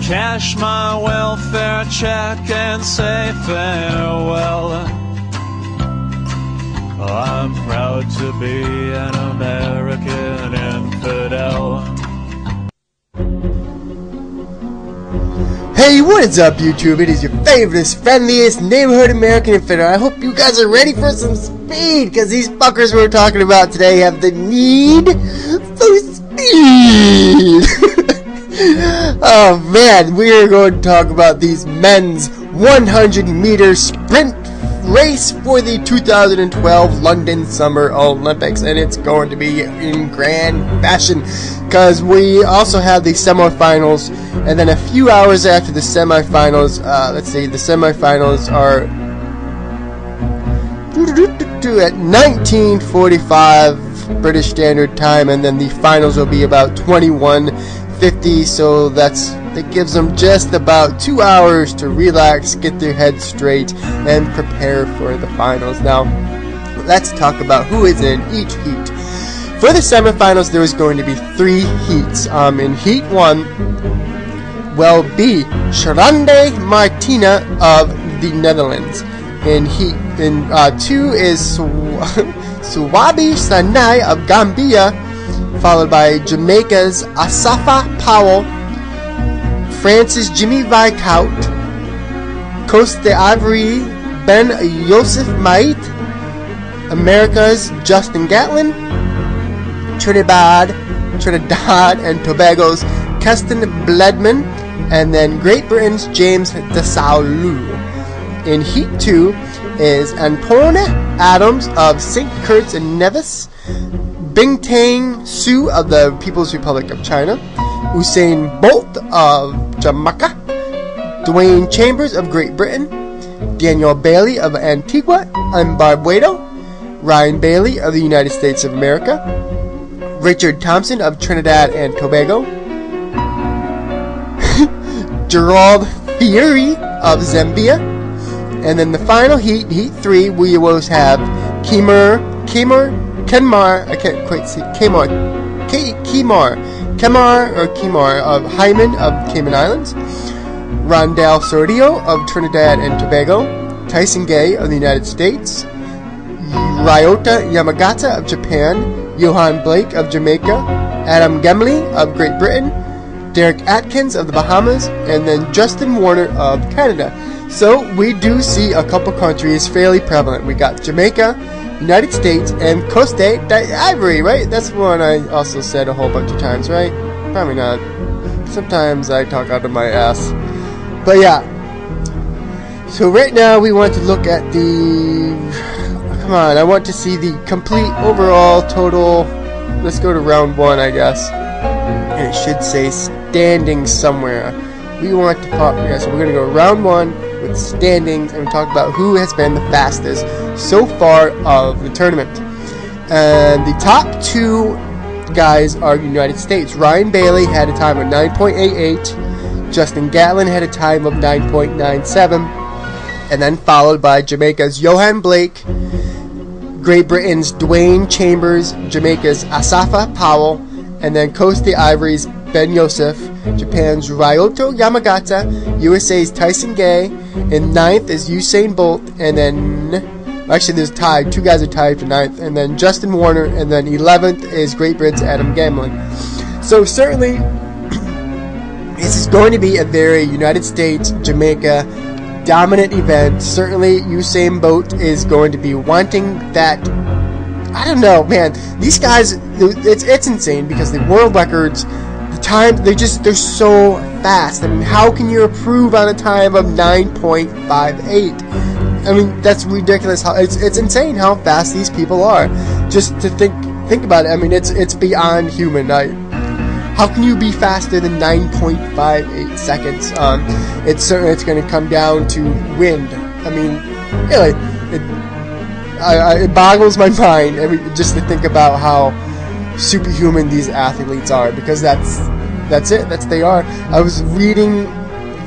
cash my welfare check and say farewell. I'm proud to be an American infidel. Hey, what is up, YouTube? It is your favorite, friendliest neighborhood American infidel. I hope you guys are ready for some speed, because these fuckers we're talking about today have the need for speed. Oh man, we are going to talk about these men's 100-meter sprint race for the 2012 London Summer Olympics, and it's going to be in grand fashion because we also have the semifinals, and then a few hours after the semifinals, let's see, the semifinals are at 19:45 British Standard Time, and then the finals will be about 21:50, so that gives them just about 2 hours to relax, get their heads straight, and prepare for the finals. Now, let's talk about who is in each heat. For the semifinals, there is going to be 3 heats. In Heat 1 will be Sharande Martina of the Netherlands. In 2 is Suwabi Sanai of Gambia, followed by Jamaica's Asafa Powell, France's Jimmy Viscout, Cote d'Ivory Ben Youssef Mait, America's Justin Gatlin, Trinidad and Tobago's Keston Bledman, and then Great Britain's James Desaulniers. In Heat 2 is Antoine Adams of St. Kitts and Nevis, Bingtang Su of the People's Republic of China, Usain Bolt of Jamaica, Dwayne Chambers of Great Britain, Daniel Bailey of Antigua and Barbuda, Ryan Bailey of the United States of America, Richard Thompson of Trinidad and Tobago, Gerald Fieri of Zambia, and then the final heat, Heat 3, we will have Kemar of Hyman of Cayman Islands, Rondell Sordio of Trinidad and Tobago, Tyson Gay of the United States, Ryota Yamagata of Japan, Johan Blake of Jamaica, Adam Gemley of Great Britain, Derek Atkins of the Bahamas, and then Justin Warner of Canada. So we do see a couple countries fairly prevalent. We got Jamaica, United States, and Cote d'Ivory, right? That's one I also said a whole bunch of times, right? Probably not. Sometimes I talk out of my ass. But yeah. So right now we want to look at the... Come on, I want to see the complete overall total. Let's go to round 1, I guess. And it should say standings somewhere. We want to talk... Yeah, so we're going to go round 1 with standings, and we talk about who has been the fastest so far of the tournament. And the top 2 guys are United States. Ryan Bailey had a time of 9.88. Justin Gatlin had a time of 9.97. And then followed by Jamaica's Johan Blake, Great Britain's Dwayne Chambers, Jamaica's Asafa Powell, and then Cote d'Ivory's Ben Youssef, Japan's Ryoto Yamagata, USA's Tyson Gay, and 9th is Usain Bolt, and then, actually there's tied, 2 guys are tied for 9th, and then Justin Warner, and then 11th is Great Britain's Adam Gamlin. So certainly, this is going to be a very United States, Jamaica dominant event. Certainly Usain Bolt is going to be wanting that. I don't know, man. These guys, it's insane because the world records, the time, they're so fast. I mean, how can you improve on a time of 9.58? I mean, that's ridiculous. How it's insane how fast these people are. Just to think about it. I mean, it's beyond human. How can you be faster than 9.58 seconds? It's going to come down to wind. I mean, really, it boggles my mind just to think about how superhuman these athletes are, because that's it. They are. I was reading,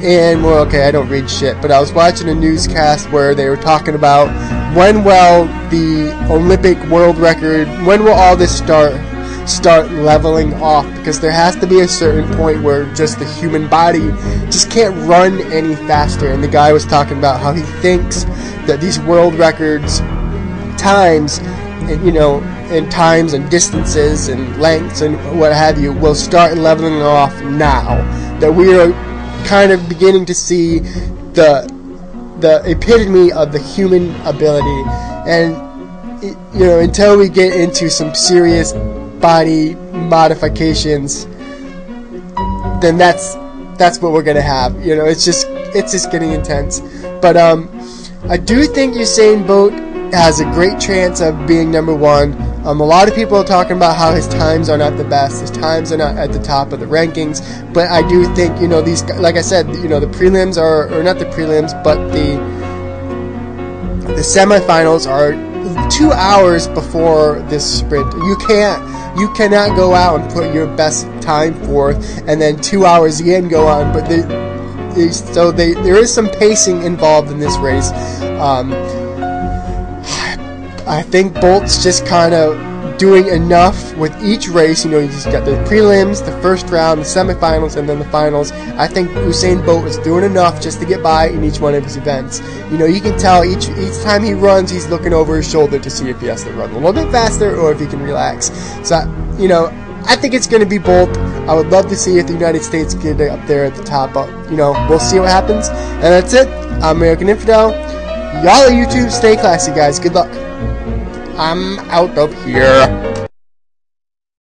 and well, okay, I don't read shit, but I was watching a newscast where they were talking about when will the Olympic world record, when will all this start? start leveling off, because there has to be a certain point where just the human body just can't run any faster. And the guy was talking about how he thinks that these world records times, and and times and distances and lengths and what have you will start leveling off now. That we are kind of beginning to see the epitome of the human ability, and until we get into some serious body modifications, then that's what we're gonna have. It's just getting intense. But I do think Usain Bolt has a great chance of being number one. A lot of people are talking about how his times are not the best, his times are not at the top of the rankings, but I do think, these, like I said, the prelims or not the prelims, but the semifinals are 2 hours before this sprint. You cannot go out and put your best time forth and then 2 hours again go on, but there is some pacing involved in this race. I think Bolt's just kind of doing enough with each race. You just got the prelims, the first round, the semifinals, and then the finals. I think Usain Bolt is doing enough just to get by in each one of his events. You can tell each time he runs, he's looking over his shoulder to see if he has to run a little bit faster or if he can relax. So, I think it's going to be Bolt. I would love to see if the United States get up there at the top. But, we'll see what happens. And that's it. I'm American Infidel. Y'all at YouTube, stay classy, guys. Good luck. I'm out of here.